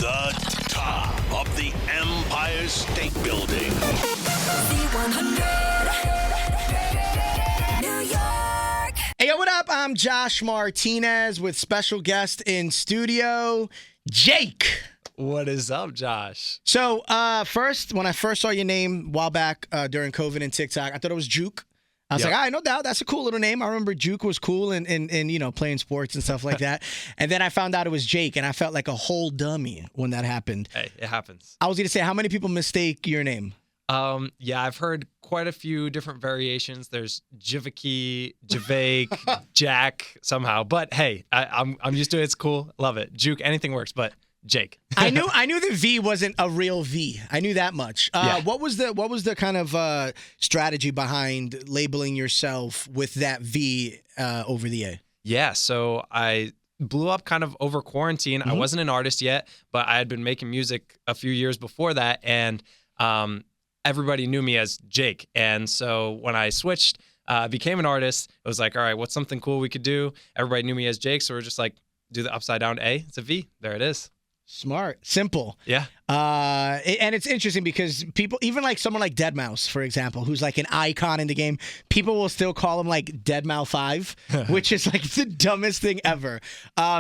the top of the Empire State Building. Z100, New York. Hey, yo, what up? I'm Josh Martinez with special guest in studio, Jake. What is up, Josh? So, first, when I first saw your name a while back during COVID and TikTok, I thought it was Juke. I was like, all right, no doubt. That's a cool little name. I remember Juke was cool and you know, playing sports and stuff like that. And then I found out it was Jake, and I felt like a whole dummy when that happened. Hey, it happens. I was going to say, how many people mistake your name? Yeah, I've heard quite a few different variations. There's JVKE, Jack, somehow. But hey, I'm used to it. It's cool. Love it. Juke, anything works, but Jake. I knew the V wasn't a real V. I knew that much. Yeah. What was the kind of strategy behind labeling yourself with that V over the A? Yeah, so I blew up kind of over quarantine. I wasn't an artist yet, but I had been making music a few years before that, and everybody knew me as Jake. And so when I switched, became an artist, it was like, all right, what's something cool we could do? Everybody knew me as Jake, so we're just like, do the upside down A. It's a V. There it is. Smart, simple. Yeah. And it's interesting because people, even like someone like Deadmau5, for example, who's like an icon in the game, people will still call him like Deadmau5, which is like the dumbest thing ever.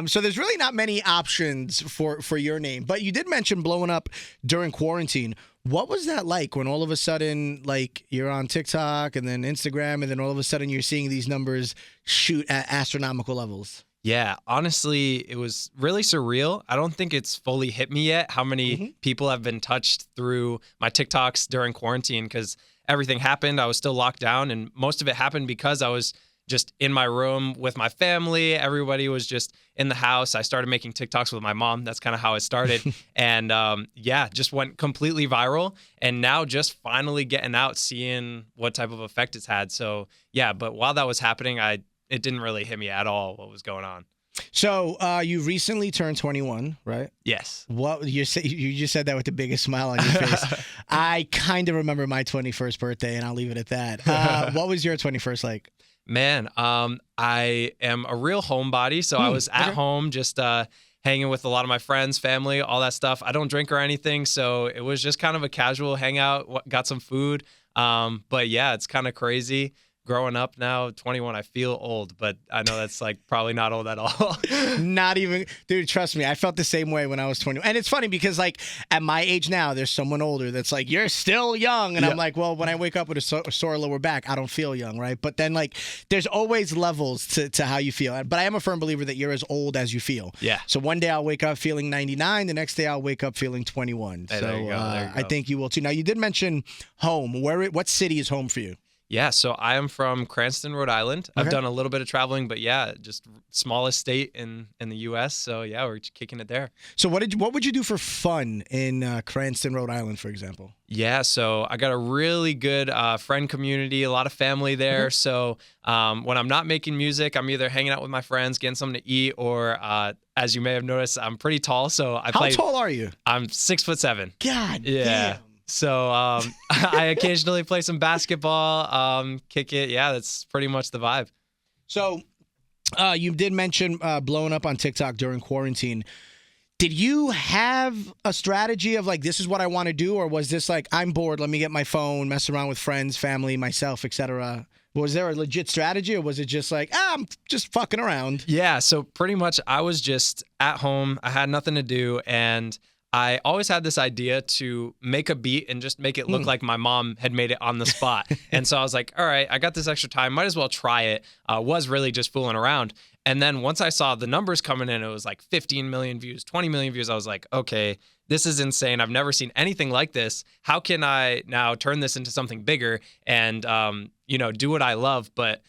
So there's really not many options for your name. But you did mention blowing up during quarantine. What was that like when all of a sudden, like, you're on TikTok and then Instagram, and then all of a sudden you're seeing these numbers shoot at astronomical levels? Yeah, honestly, it was really surreal. I don't think it's fully hit me yet how many people have been touched through my TikToks during quarantine, because everything happened. I was still locked down, and most of it happened because I was just in my room with my family. Everybody was just in the house. I started making TikToks with my mom. That's kind of how it started. And yeah, just went completely viral. And now just finally getting out, seeing what type of effect it's had. So yeah, but while that was happening, it didn't really hit me at all what was going on. So you recently turned 21, right? Yes. What you just said that with the biggest smile on your face. I kind of remember my 21st birthday, and I'll leave it at that. What was your 21st like? Man, I am a real homebody, so I was at home just hanging with a lot of my friends, family, all that stuff. I don't drink or anything, so it was just kind of a casual hangout, got some food. But yeah, it's kind of crazy. Growing up now, 21, I feel old, but I know that's like probably not old at all. Not even, dude, trust me, I felt the same way when I was 20. And it's funny because like at my age now, there's someone older that's like, you're still young. And I'm like, well, when I wake up with a sore lower back, I don't feel young, right? But then like there's always levels to how you feel. But I am a firm believer that you're as old as you feel. Yeah. So one day I'll wake up feeling 99. The next day I'll wake up feeling 21. Hey, so there you go. I think you will too. Now you did mention home. What city is home for you? Yeah, so I am from Cranston, Rhode Island. I've done a little bit of traveling, but yeah, just smallest state in the U.S. So yeah, we're kicking it there. So what would you do for fun in Cranston, Rhode Island, for example? Yeah, so I got a really good friend community, a lot of family there. So when I'm not making music, I'm either hanging out with my friends, getting something to eat, or as you may have noticed, I'm pretty tall. So How tall are you? I'm 6'7". God yeah. damn. So I occasionally play some basketball, kick it. Yeah, that's pretty much the vibe. So you did mention blowing up on TikTok during quarantine. Did you have a strategy of like, this is what I want to do? Or was this like, I'm bored, let me get my phone, mess around with friends, family, myself, etc.? Was there a legit strategy, or was it just like, I'm just fucking around? Yeah, so pretty much I was just at home. I had nothing to do, and I always had this idea to make a beat and just make it look like my mom had made it on the spot. And so I was like, all right, I got this extra time. Might as well try it. Was really just fooling around. And then once I saw the numbers coming in, it was like 15 million views, 20 million views. I was like, okay, this is insane. I've never seen anything like this. How can I now turn this into something bigger and, do what I love, but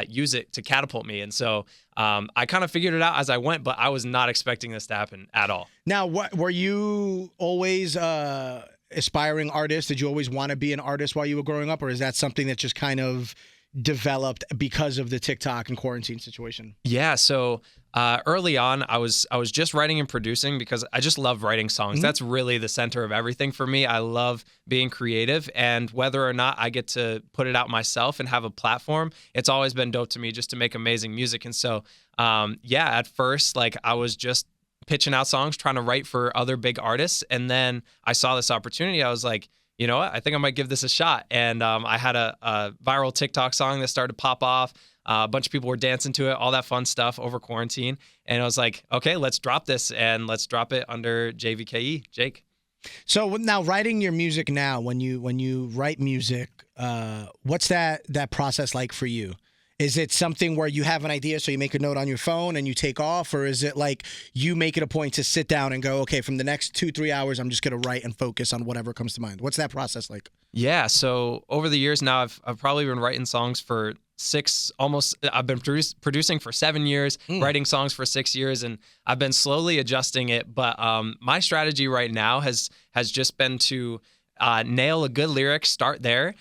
use it to catapult me? And so I kind of figured it out as I went, but I was not expecting this to happen at all. Now, were you always aspiring artist? Did you always want to be an artist while you were growing up, or is that something that just kind of developed because of the TikTok and quarantine situation? Yeah, so early on, I was just writing and producing because I just love writing songs. That's really the center of everything for me. I love being creative, and whether or not I get to put it out myself and have a platform, it's always been dope to me just to make amazing music. And so, at first, like I was just pitching out songs, trying to write for other big artists. And then I saw this opportunity. I was like, you know what? I think I might give this a shot. And I had a viral TikTok song that started to pop off. A bunch of people were dancing to it, all that fun stuff over quarantine. And I was like, okay, let's drop this, and let's drop it under JVKE, Jake. So now, writing your music now, when you write music, what's that process like for you? Is it something where you have an idea, so you make a note on your phone and you take off, or is it like you make it a point to sit down and go, okay, from the next 2-3 hours, I'm just going to write and focus on whatever comes to mind? What's that process like? Yeah, so over the years now, I've probably been writing songs for I've been producing for 7 years, writing songs for 6 years, and I've been slowly adjusting it. But my strategy right now has just been to nail a good lyric, start there,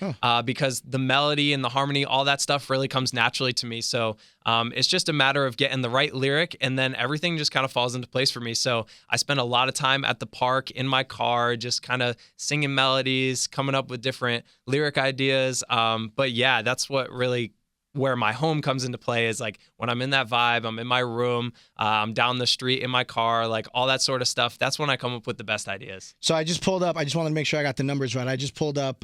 because the melody and the harmony, all that stuff really comes naturally to me. So it's just a matter of getting the right lyric, and then everything just kind of falls into place for me. So I spend a lot of time at the park in my car, just kind of singing melodies, coming up with different lyric ideas. But yeah, that's what really where my home comes into play is like when I'm in that vibe, I'm in my room, I'm down the street in my car, like all that sort of stuff. That's when I come up with the best ideas. So I just pulled up, I just wanted to make sure I got the numbers right. I just pulled up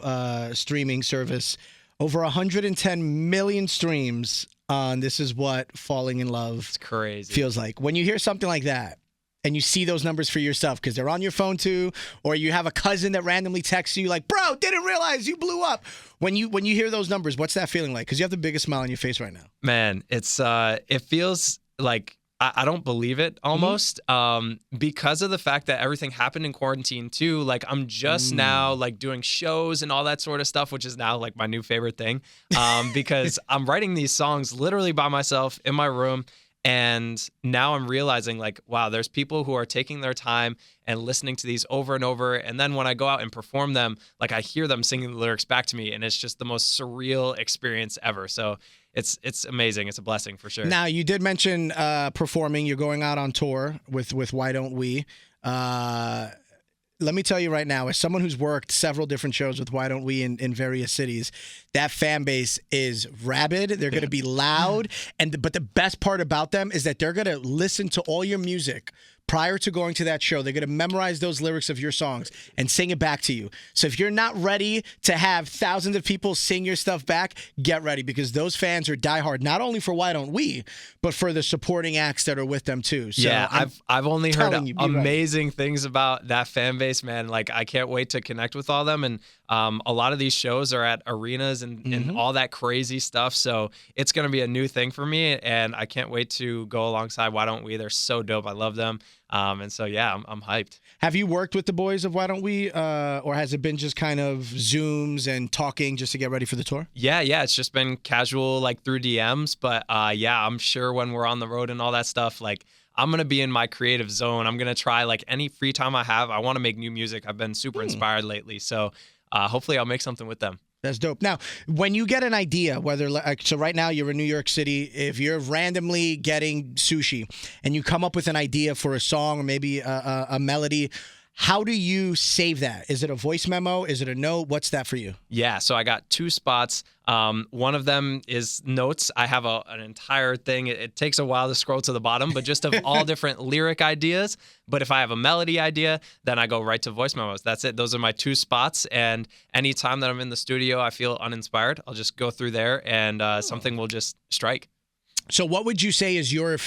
streaming service, over 110 million streams on This Is What Falling in Love It's crazy. feels like. When you hear something like that, and you see those numbers for yourself because they're on your phone too, or you have a cousin that randomly texts you like, bro, didn't realize you blew up. When you hear those numbers, what's that feeling like? Because you have the biggest smile on your face right now. Man, it's it feels like I don't believe it almost, because of the fact that everything happened in quarantine too. Like I'm just now like doing shows and all that sort of stuff, which is now like my new favorite thing, because I'm writing these songs literally by myself in my room. And now I'm realizing like, wow, there's people who are taking their time and listening to these over and over. And then when I go out and perform them, like I hear them singing the lyrics back to me, and it's just the most surreal experience ever. So it's amazing. It's a blessing for sure. Now, you did mention performing. You're going out on tour with Why Don't We? Let me tell you right now, as someone who's worked several different shows with Why Don't We in various cities, that fan base is rabid. They're going to be loud. But the best part about them is that they're going to listen to all your music prior to going to that show. They're going to memorize those lyrics of your songs and sing it back to you. So if you're not ready to have thousands of people sing your stuff back, get ready, because those fans are diehard, not only for Why Don't We, but for the supporting acts that are with them too. So yeah, I've only heard amazing things about that fan base, man. Like I can't wait to connect with all them. And a lot of these shows are at arenas and all that crazy stuff. So it's going to be a new thing for me, and I can't wait to go alongside Why Don't We. They're so dope. I love them. And so, yeah, I'm hyped. Have you worked with the boys of Why Don't We, or has it been just kind of Zooms and talking just to get ready for the tour? Yeah, it's just been casual, like through DMs. But yeah, I'm sure when we're on the road and all that stuff, like I'm going to be in my creative zone. I'm going to try like any free time I have. I want to make new music. I've been super inspired lately. So hopefully I'll make something with them. That's dope. Now, when you get an idea, whether so right now you're in New York City, if you're randomly getting sushi and you come up with an idea for a song or maybe a melody, how do you save that? Is it a voice memo? Is it a note? What's that for you? Yeah, so I got two spots. One of them is notes. I have an entire thing. It takes a while to scroll to the bottom, but just of all different lyric ideas. But if I have a melody idea, then I go right to voice memos. That's it. Those are my two spots. And anytime that I'm in the studio, I feel uninspired, I'll just go through there and something will just strike. So what would you say is your...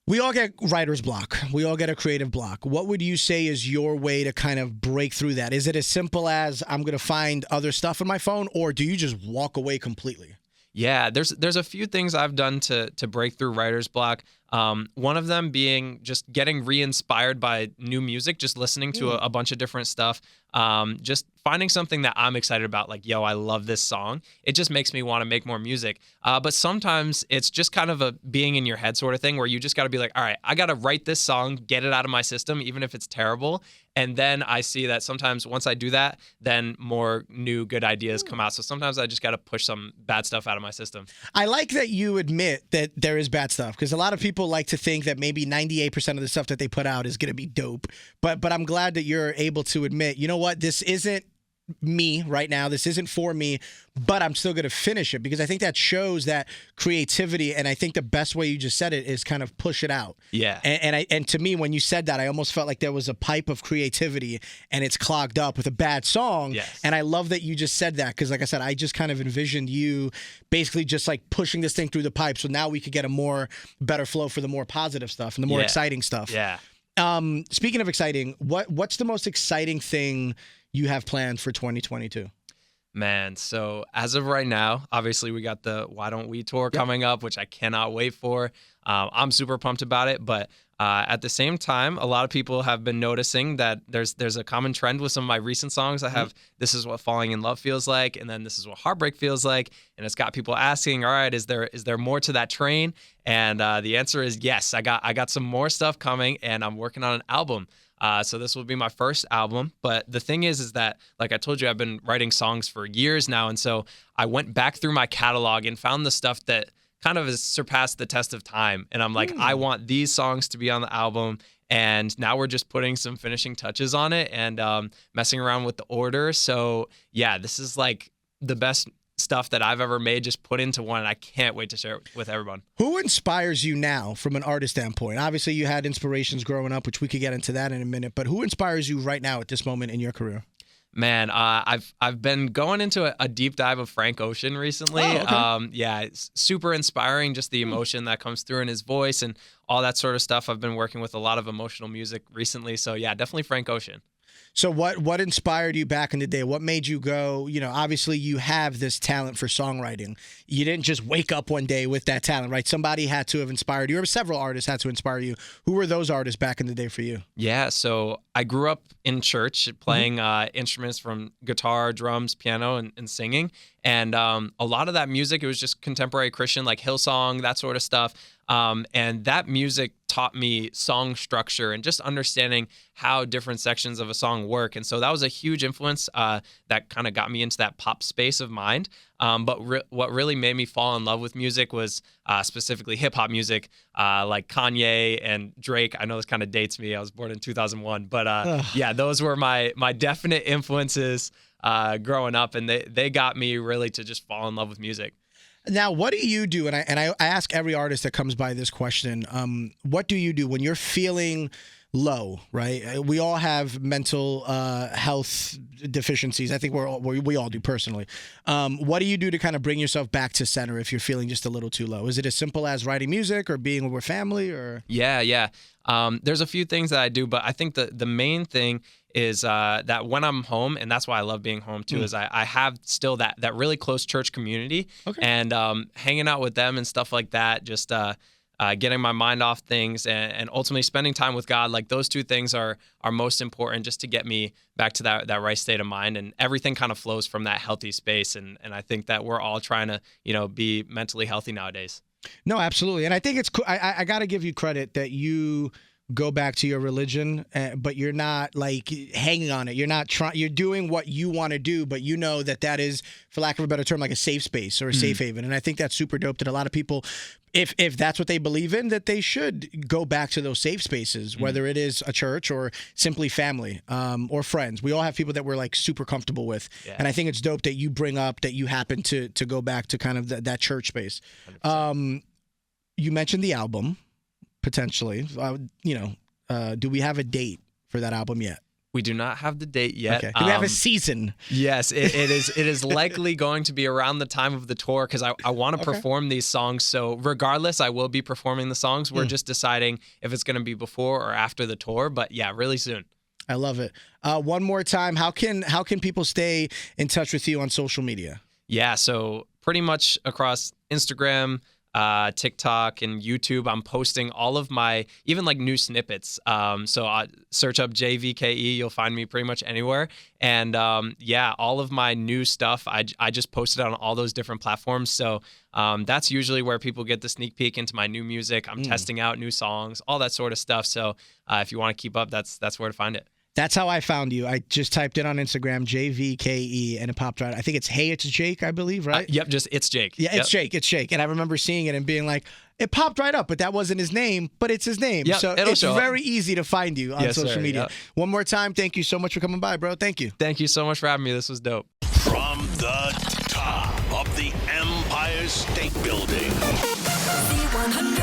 We all get writer's block. We all get a creative block. What would you say is your way to kind of break through that? Is it as simple as I'm going to find other stuff on my phone, or do you just walk away completely? Yeah, there's a few things I've done to break through writer's block. One of them being just getting re-inspired by new music, just listening to a bunch of different stuff. Just finding something that I'm excited about, like, yo, I love this song. It just makes me want to make more music. But sometimes it's just kind of a being in your head sort of thing where you just got to be like, all right, I got to write this song, get it out of my system, even if it's terrible. And then I see that sometimes once I do that, then more new good ideas come out. So sometimes I just got to push some bad stuff out of my system. I like that you admit that there is bad stuff, because a lot of people like to think that maybe 98% of the stuff that they put out is going to be dope. But I'm glad that you're able to admit, you know what, this isn't me right now. This isn't for me, but I'm still going to finish it because I think that shows that creativity. And I think the best way you just said it is kind of push it out. Yeah. And to me, when you said that, I almost felt like there was a pipe of creativity and it's clogged up with a bad song. Yes. And I love that you just said that because, like I said, I just kind of envisioned you basically just like pushing this thing through the pipe. So now we could get a better flow for the more positive stuff and the more exciting stuff. Yeah. Speaking of exciting, what's the most exciting thing you have planned for 2022? Man, so as of right now, obviously we got the Why Don't We tour coming up, which I cannot wait for. I'm super pumped about it, but at the same time, a lot of people have been noticing that there's a common trend with some of my recent songs. I have This Is What Falling in Love Feels Like, and then This Is What Heartbreak Feels Like, and it's got people asking, all right, is there more to that train? And the answer is yes. I got some more stuff coming, and I'm working on an album. So this will be my first album. But the thing is that, like I told you, I've been writing songs for years now. And so I went back through my catalog and found the stuff that kind of has surpassed the test of time. And I'm like, I want these songs to be on the album. And now we're just putting some finishing touches on it and messing around with the order. So yeah, this is like the best stuff that I've ever made just put into one, and I can't wait to share it with everyone. Who inspires you now from an artist standpoint? Obviously, you had inspirations growing up, which we could get into that in a minute, but who inspires you right now at this moment in your career? Man, I've been going into a deep dive of Frank Ocean recently. Oh, okay. Yeah, it's super inspiring, just the emotion that comes through in his voice and all that sort of stuff. I've been working with a lot of emotional music recently, so yeah, definitely Frank Ocean. So what inspired you back in the day? What made you go, obviously you have this talent for songwriting. You didn't just wake up one day with that talent, right? Somebody had to have inspired you, or several artists had to inspire you. Who were those artists back in the day for you? Yeah, so I grew up in church playing instruments from guitar, drums, piano, and singing. And a lot of that music, it was just contemporary Christian, like Hillsong, that sort of stuff. And that music taught me song structure and just understanding how different sections of a song work. And so that was a huge influence that kind of got me into that pop space of mind. But what really made me fall in love with music was specifically hip hop music, like Kanye and Drake. I know this kind of dates me. I was born in 2001, but yeah, those were my definite influences growing up, and they got me really to just fall in love with music. Now, what do you do? And I ask every artist that comes by this question. What do you do when you're feeling low? Right? We all have mental health deficiencies. I think we all do personally. What do you do to kind of bring yourself back to center if you're feeling just a little too low? Is it as simple as writing music or being with family? Or yeah. There's a few things that I do, but I think the main thing is that when I'm home, and that's why I love being home too, is I have still that really close church community, and hanging out with them and stuff like that, just getting my mind off things and ultimately spending time with God. Like those two things are most important just to get me back to that right state of mind, and everything kind of flows from that healthy space. And I think that we're all trying to, be mentally healthy nowadays. No, absolutely. And I think it's cool. I got to give you credit that you go back to your religion, but you're not like hanging on it. You're not trying. You're doing what you want to do, but you know that is, for lack of a better term, like a safe space or a safe haven. And I think that's super dope that a lot of people, if that's what they believe in, that they should go back to those safe spaces, whether it is a church or simply family or friends. We all have people that we're like super comfortable with. Yeah. And I think it's dope that you bring up that you happen to go back to kind of that church space. You mentioned the album. Potentially, do we have a date for that album yet? We do not have the date yet. Okay. Do we have a season? Yes, it is likely going to be around the time of the tour because I want to perform these songs. So regardless, I will be performing the songs. We're just deciding if it's going to be before or after the tour. But yeah, really soon. I love it. One more time, how can people stay in touch with you on social media? Yeah, so pretty much across Instagram, TikTok and YouTube, I'm posting all of my, even like new snippets. So search up JVKE, you'll find me pretty much anywhere. And all of my new stuff, I just posted on all those different platforms. So that's usually where people get the sneak peek into my new music. I'm testing out new songs, all that sort of stuff. So if you want to keep up, that's where to find it. That's how I found you. I just typed in on Instagram, JVKE, and it popped right. I think it's Hey, It's Jake, I believe, right? Yep, just It's Jake. Yeah, It's Jake. And I remember seeing it and being like, It popped right up, but that wasn't his name, but it's his name. Yep, So it'll it's show up. very easy to find you on Yes, social sir, media. yep. One more time, thank you so much for coming by, bro. Thank you. Thank you so much for having me. This was dope. From the top of the Empire State Building. Z100.